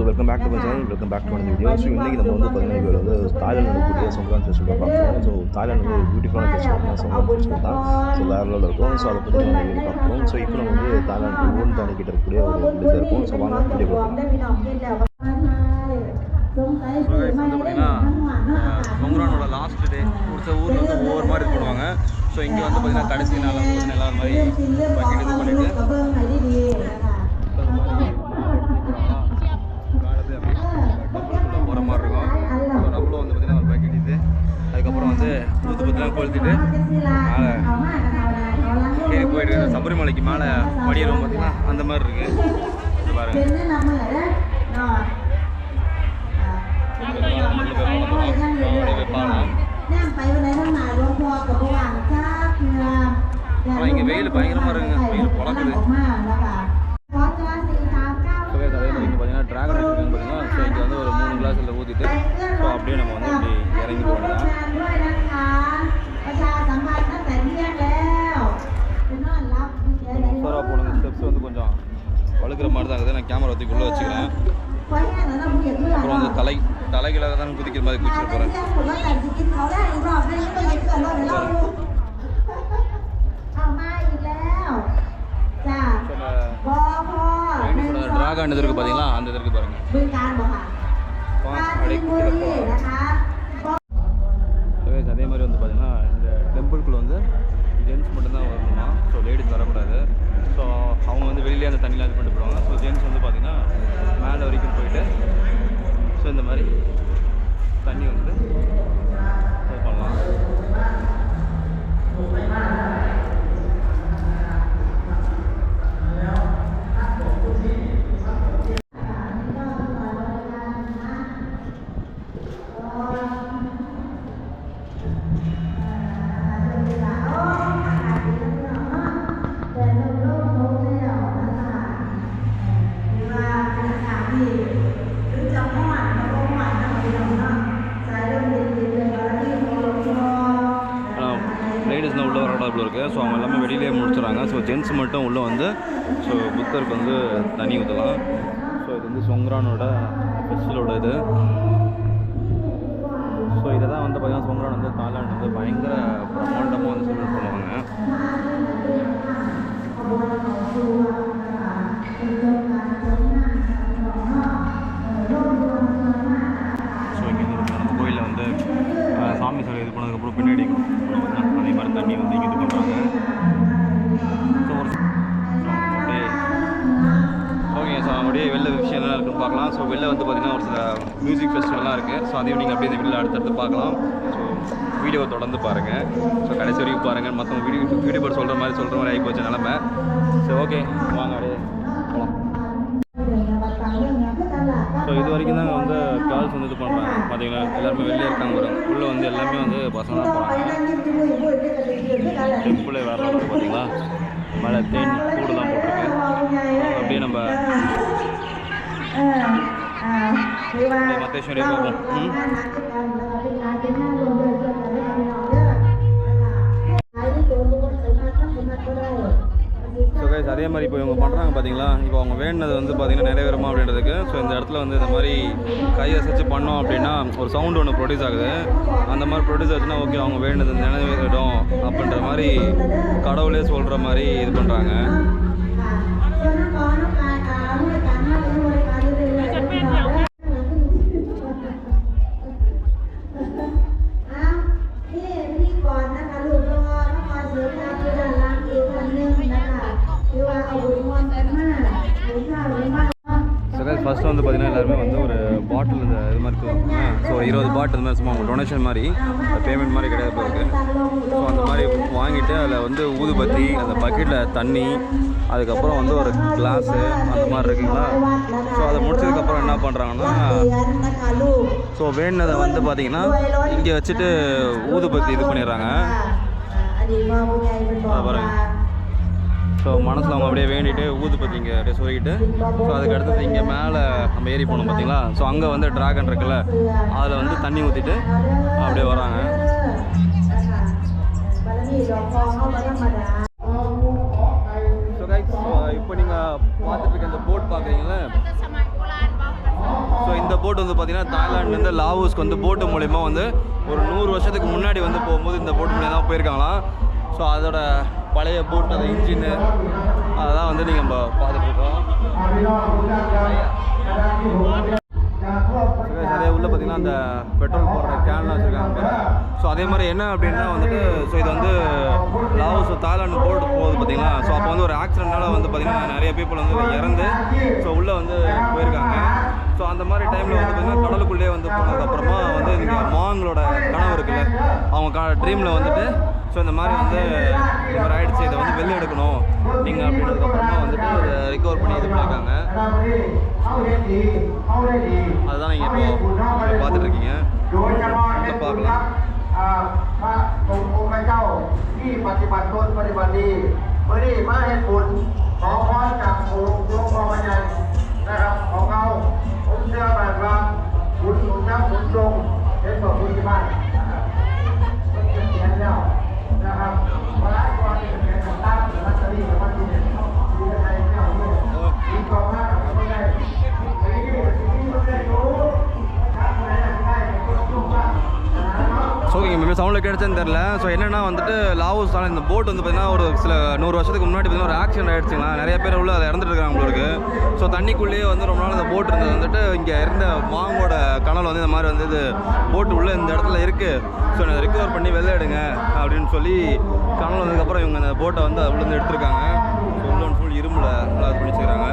Welcome back to my channel, welcome back to video. So இன்றைக்கி நம்ம வந்து பார்த்தீங்கன்னா வந்து தாய்லாந்து நடக்கக்கூடிய சொங்க்ரான் ஃபெஸ்டிவல் பார்க்குறோம். ஸோ தாய்லாந்து வந்து ஒரு பியூட்டிஃபுல்லான ஃபெஸ்டிவல் தான் சொங்க்ரான் ஃபெஸ்டிவல் தான். ஸோ வேறு லெவலில் இருக்கும். ஸோ அதை பற்றி நம்ம வீடியோ பார்க்குறோம். ஸோ இப்போ நம்ம வந்து தாய்லாந்து ஊன் தாண்டிக்கிட்டு இருக்கக்கூடிய ஒரு வில்லேஜாக இருக்கும். ஸோ வாங்க வீடியோ பார்க்கலாம். பார்த்தீங்கன்னா சொங்க்ரானோட லாஸ்ட் டே கொடுத்த ஊரில் வந்து ஒவ்வொரு மாதிரி இது பண்ணுவாங்க. ஸோ இங்கே வந்து பார்த்தீங்கன்னா கடைசி நாள் வந்து எல்லாரும் மாதிரி பக்கெட் இது பண்ணிட்டு போகிற மாதிரி இருக்கும். ஸோ நம்மளும் வந்து பார்த்தீங்கன்னா ஒரு பக்கெட் இது அதுக்கப்புறம் வந்து ஊத்து பத்திலாம் கொளுத்திட்டு மேலே ஏறி போயிட்டு சபரிமலைக்கு மேலே படியிறோம் பார்த்தீங்கன்னா அந்த மாதிரி இருக்குது. இது பாருங்க ஆனால் இங்கே வெயில் பயங்கரமாக இருக்குங்க, வெயில் பழக்குது. அதே மாதிரி இங்கே பார்த்தீங்கன்னா ட்ராகன் இருக்குன்னு பார்த்தீங்கன்னா ஸோ இங்கே வந்து ஒரு 3 கிளாஸில் ஊற்றிட்டு ஸோ அப்படியே நம்ம வந்து இப்படி இறங்கி போகலாம். சூப்பராக போடுங்க. ஸ்டெப்ஸ் வந்து கொஞ்சம் வழுக்கிற மாதிரி தான் இருக்குது. நான் கேமரா ஊற்றிக்குள்ளே வச்சுக்கிறேன். அப்புறம் வந்து தலைகளாக தான் குதிக்கிற மாதிரி குதிச்சுட்டு போகிறேன். ட்ராகன் இது இருக்குது பார்த்தீங்களா, அந்த இது இருக்குது பாருங்கள். அதே மாதிரி வந்து பார்த்தீங்கன்னா இந்த டெம்பிள்குள்ளே வந்து ஜென்ட்ஸ் மட்டும்தான் வரணுமா. ஸோ லேடிஸ் வரக்கூடாது. ஸோ அவங்க வந்து வெளியிலே அந்த தண்ணியில் இது பண்ணிட்டு போடுவாங்க. ஸோ ஜென்ட்ஸ் வந்து பார்த்திங்கன்னா மேலே வரைக்கும் போயிட்டு ஸோ இந்த மாதிரி தண்ணி வந்து இது பண்ணலாம். லேடிஸ்னால் உள்ளே வரக்கூடாது இருக்குது. ஸோ அவங்க எல்லாமே வெளியிலே முடிச்சுறாங்க. ஸோ ஜென்ட்ஸ் மட்டும் உள்ளே வந்து ஸோ புத்தருக்கு வந்து தண்ணி ஊற்றலாம். ஸோ இது வந்து சொங்க்ரானோட ஃபெஸ்டிவலோட இது. ஸோ இதை தான் வந்து பார்த்திங்கன்னா சொங்க்ரான் வந்து தாய்லாந்து வந்து பயங்கர பிரம்மாண்டமாக வந்து செலிப்ரேட் பண்ணுவாங்க. ஸோ இங்கே வந்து நம்ம கோயிலில் வந்து சாமி சிலை இது பண்ணதுக்கப்புறம் பின்னாடி அதே மாதிரி தண்ணி வந்து இங்கே இது பண்ணுறாங்க. ஸோ ஒரு அப்படியே ஓகே. ஸோ அப்படியே வெளில விஷயம் என்ன இருக்குன்னு பார்க்கலாம். ஸோ வெளில வந்து பார்த்திங்கன்னா ஒரு சில மியூசிக் ஃபெஸ்டிவல்லாம் இருக்குது. ஸோ அதையும் நீங்கள் அப்படியே இந்த வெளில அடுத்தடுத்து பார்க்கலாம். ஸோ வீடியோவை தொடர்ந்து பாருங்கள். ஸோ கடைசி வரைக்கும் பாருங்கள். மற்றவங்க வீடியோ போட்டு சொல்கிற மாதிரி ஆகி போச்சு நிலமை. ஸோ ஓகே வாங்க அப்படியே போகலாம். ஸோ இது வரைக்கும் தாங்க வந்து கேர்ள்ஸ் வந்து இது பண்ணுறாங்க. பார்த்தீங்கன்னா எல்லாருமே வெளியே இருக்காங்க. வரும் உள்ளே வந்து எல்லாமே வந்து பசங்க தான் போகிறாங்க. டெம்பிளே வேறு இருக்குது பார்த்தீங்களா. மேலே தேன் கூடுலாம் போட்டிருக்கு. அப்படியே நம்ம மத்தேஸ்வரி போவோம். ஸோ கைஸ் அதே மாதிரி இப்போ இவங்க பண்ணுறாங்க பார்த்தீங்களா. இப்போ அவங்க வேணுனது வந்து பார்த்திங்கன்னா நிறைவேறுமா அப்படின்றதுக்கு ஸோ இந்த இடத்துல வந்து இந்த மாதிரி கையை அசைச்சு பண்ணோம் அப்படின்னா ஒரு சவுண்டு ஒன்று ப்ரொடியூஸ் ஆகுது. அந்த மாதிரி ப்ரொடியூஸ் ஆச்சுன்னா ஓகே அவங்க வேணுனது நிறைவேறிடும் அப்படின்ற மாதிரி கடவுளே சொல்கிற மாதிரி இது பண்ணுறாங்க. ஃபஸ்ட்டு வந்து பார்த்திங்கன்னா எல்லாருமே வந்து ஒரு பாட்டில் இந்த இது மாதிரி இருக்குவாங்க. ஸோ 20 பாட்டில் இது மாதிரி சும்மா அவங்க டொனேஷன் மாதிரி பேமெண்ட் மாதிரி கிடையாது இருக்குது. ஸோ அந்த மாதிரி வாங்கிட்டு அதில் வந்து ஊதுபத்தி அந்த பக்கெட்டில் தண்ணி அதுக்கப்புறம் வந்து ஒரு கிளாஸு அந்த மாதிரி இருக்குங்களா. ஸோ அதை முடிச்சதுக்கப்புறம் என்ன பண்ணுறாங்கன்னா ஸோ வேணுனதை வந்து பார்த்திங்கன்னா இங்கே வச்சுட்டு ஊதுபத்தி இது பண்ணிடுறாங்க. பாருங்க. ஸோ மனசில் அவங்க அப்படியே வேண்டிட்டு ஊதுபத்தி இங்கே அப்படியே சொல்லிக்கிட்டு ஸோ அதுக்கு அடுத்தது இங்கே மேலே நம்ம ஏறி போகணும் பார்த்தீங்களா. ஸோ அங்கே வந்து ட்ராகன் இருக்குல்ல அதில் வந்து தண்ணி ஊற்றிட்டு அப்படியே வராங்க. ஸோ கைஸ் இப்போ நீங்கள் பார்த்துட்டு இருக்க இந்த போட் பார்க்குறீங்களா. போட் வந்து பார்த்திங்கன்னா தாய்லாண்ட்லேருந்து லாவோஸ்க்கு வந்து போட்டு மூலிமா வந்து ஒரு 100 வருஷத்துக்கு முன்னாடி வந்து போகும்போது இந்த போட்டு மூலியம் தான் போயிருக்காங்களாம். ஸோ அதோட பழைய போட் அந்த இன்ஜின்னு அதெல்லாம் வந்து நீங்கள் நம்ம பார்த்துட்ருக்கோம். அதே உள்ளே பார்த்திங்கன்னா அந்த பெட்ரோல் போடுற கேன்லாம் வச்சுருக்காங்க. ஸோ அதே மாதிரி என்ன அப்படின்னா வந்துட்டு ஸோ இது வந்து லாவோஸ் தாய்லாந்து போட்டு போகுது பார்த்திங்களா. ஸோ அப்போ வந்து ஒரு ஆக்சிடென்ட்னால வந்து பார்த்திங்கன்னா நிறைய பீப்புள் வந்து இறந்து ஸோ உள்ளே வந்து போயிருக்காங்க. ஸோ அந்த மாதிரி டைமில் வந்து பார்த்திங்கன்னா கடலுக்குள்ளே வந்து போனதுக்கப்புறமா வந்து இங்கே மாங்களோட கனவு இருக்குல்ல, அவங்க ட்ரீமில் வந்துட்டு ஸோ இந்த மாதிரி வந்து இந்த மாதிரி ஆகிடுச்சு, இதை வந்து வெளில எடுக்கணும் நீங்கள் அப்படின்றதுக்கப்புறமா வந்துட்டு இதை ரிகவர் பண்ணி இது பண்ணியிருக்காங்க. அதுதான் நீங்கள் இப்போ பார்த்துட்ருக்கீங்க. பார்க்கலாம். พระสงฆ์องค์เจ้าที่ปฏิบัติตนปฏิบัติดีเมื่อนี้มาให้บุญขอพรจากองค์หลวงพ่อพญานะครับของเราผมเชื่อแบบว่าบุญหนุนน้ำหนุนลงเห็นบอกบุญที่บ้านมันจะเสียแล้วนะครับเวลาก่อนจะเป็นของตั้งหรือวัตถุดิบวัตถุดิบที่จะใช้เจ้าเนี่ยมีกองมากกับไม่ได้ไอ้นี่มันได้รู้นะครับไม่ได้ก็ต้องว่า ஸோ இங்கே மேபி சவுண்டில் கிடச்சேன்னு தெரில. ஸோ என்னென்னா வந்துட்டு லாவோஸ் இந்த போட் வந்து பார்த்திங்கன்னா ஒரு சில 100 வருஷத்துக்கு முன்னாடி பார்த்திங்கன்னா ஒரு ஆக்சிடென்ட் ஆகிடுச்சுங்களா, நிறைய பேர் உள்ள அதை இறந்துட்டு இருக்காங்க உங்களுக்கு. ஸோ தண்ணிக்குள்ளேயே வந்து ரொம்ப நாள் அந்த போட் இருந்தது வந்துட்டு இங்கே இருந்த மாங்கோட கனல் வந்து இந்த மாதிரி வந்து இது போட்டு உள்ளே இந்த இடத்துல இருக்குது, ஸோ அதை ரிகவர் பண்ணி வெளில எடுங்க அப்படின்னு சொல்லி கனல் வந்ததுக்கப்புறம் இவங்க அந்த போட்டை வந்து உள்ளேருந்து எடுத்துருக்காங்க. ஸோ உள்ள ஒன்று ஃபுல் இரும்பில் நல்லா இது பண்ணி வச்சுக்கிறாங்க.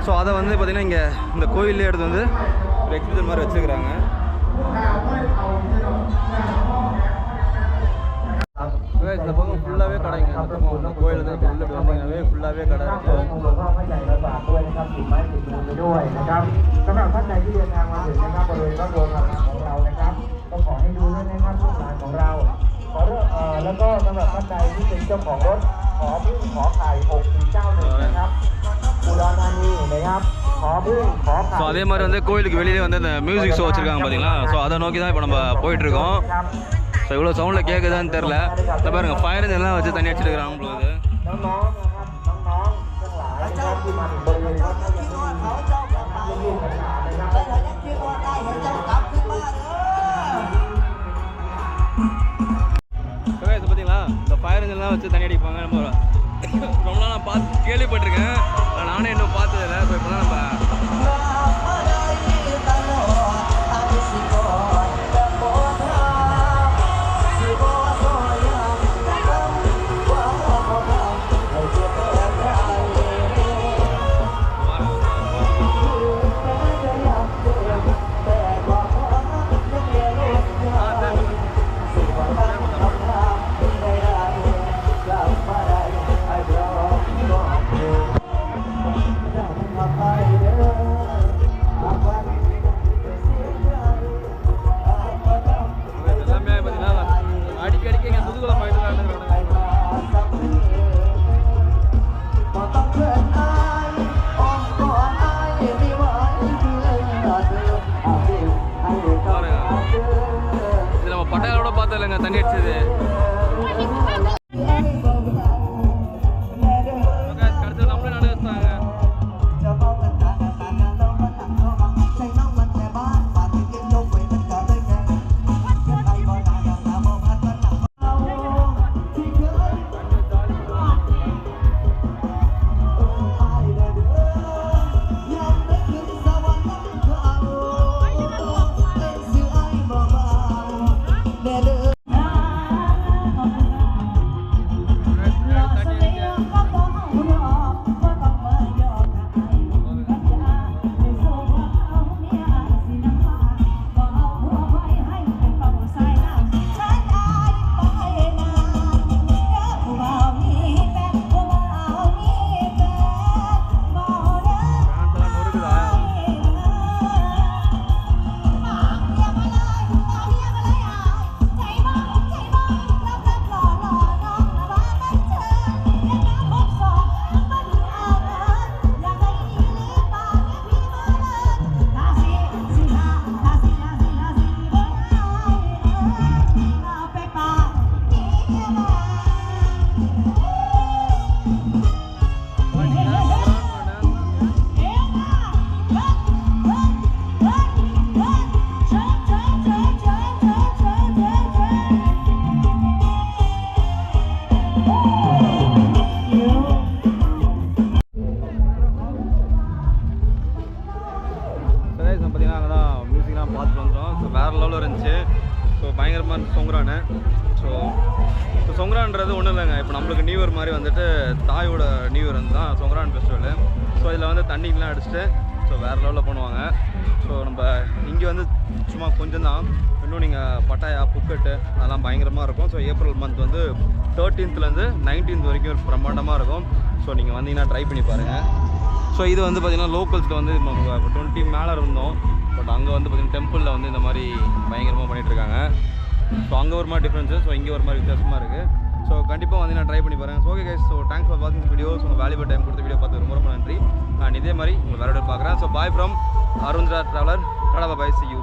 ஸோ அதை வந்து பார்த்திங்கன்னா இங்கே இந்த கோயிலே எடுத்து வந்து ஒரு எக்ஸிபிஷன் மாதிரி வச்சுருக்கிறாங்க. இந்த பக்கம் ஃபுல்லாகவே கடைங்க. இந்த பக்கம் கோயில் வந்து உள்ள வந்தீங்கன்னாவே ஃபுல்லாகவே கடை இருக்குது. หลวงพ่อพระใหญ่เราฝากด้วยนะครับติดไม้ติดมือไปด้วยนะครับสำหรับท่านใดที่เดินทางมาถึงนะครับบริเวณวัดโบราณของเรานะครับก็ขอให้ดูด้วยนะครับลูกหลานของเราขอแล้วก็สำหรับท่านใดที่เป็นเจ้าของรถขอพึ่งขอไข่6491นะครับอุดรธานีนะครับขอพึ่งขอไข่ ஸோ அதே மாதிரி வந்து கோயிலுக்கு வெளியே வந்து இந்த மியூசிக் ஷோ வச்சுருக்காங்க பார்த்தீங்களா. ஸோ அதை நோக்கி தான் இப்போ நம்ம போயிட்டுருக்கோம். ஸோ இவ்வளோ சவுண்டில் கேட்குதான்னு தெரில. இந்த பாருங்க ஃபயர் எல்லாம் வச்சு தண்ணி அடிச்சிருக்கிறாங்க உங்களுக்கு. น้องๆนะครับน้องๆทั้งหลายนะครับที่มาถึงบริเวณวัดพระใหญ่ลูกหลานนะครับ இது பார்த்தீங்களா இந்த ஃபயர் எல்லாம் வச்சு தண்ணி அடிப்பாங்க. நம்ம ரொம்ப நாள் நான் கேள்விப்பட்டிருக்கேன், நானே இன்னும் பார்த்ததில்லை. ஸோ இப்போ தான் நம்ம தண்ணி அடிச்சது. பார்த்தீங்கன்னா அங்கே தான் மியூசிக்லாம் பார்த்துட்டு வந்துடும். ஸோ வேறு லெவலில் இருந்துச்சு. ஸோ பயங்கரமான சொங்குரானு. ஸோ சொங்குரான்றது ஒன்றும் இல்லைங்க, இப்போ நம்மளுக்கு நியூ இயர் மாதிரி வந்துட்டு தாயோட நியூ இயர் வந்து தான் சொங்குரான் ஃபெஸ்டிவலு. ஸோ இதில் வந்து தண்ணிக்கெலாம் அடிச்சுட்டு ஸோ வேறு லெவலில் பண்ணுவாங்க. ஸோ நம்ம இங்கே வந்து சும்மா கொஞ்சம் தான், இன்னும் நீங்கள் பட்டாயா புக்கெட்டு அதெல்லாம் பயங்கரமாக இருக்கும். ஸோ ஏப்ரல் மந்த் வந்து 13th 19th வரைக்கும் ஒரு பிரம்மாண்டமாக இருக்கும். ஸோ நீங்கள் வந்தீங்கன்னா ட்ரை பண்ணி பாருங்கள். ஸோ இது வந்து பார்த்திங்கன்னா லோக்கல்ஸில் வந்து இப்போ 20 மேலே இருந்தோம். பட் அங்கே வந்து பார்த்திங்கன்னா டெம்பிளில் வந்து இந்த மாதிரி பயங்கரமாக பண்ணிகிட்ருக்காங்க. ஸோ அங்கே ஒரு மாதிரி டிஃப்ரென்ஸு, ஸோ இங்கே ஒரு மாதிரி வித்தியாசமாக இருக்குது. ஸோ கண்டிப்பாக வந்து நான் ட்ரை பண்ணி பாருங்கள். So okay guys, so thanks for வாட்சிங் வீடியோ. ஸோ உங்கள் வேல்யூபிள் டைம் கொடுத்த வீடியோ பார்த்து ரொம்ப ரொம்ப நன்றி. நான் இதே மாதிரி உங்களை வேறு பார்க்குறேன். So bye from Arunraj traveller. Tata bye, see you.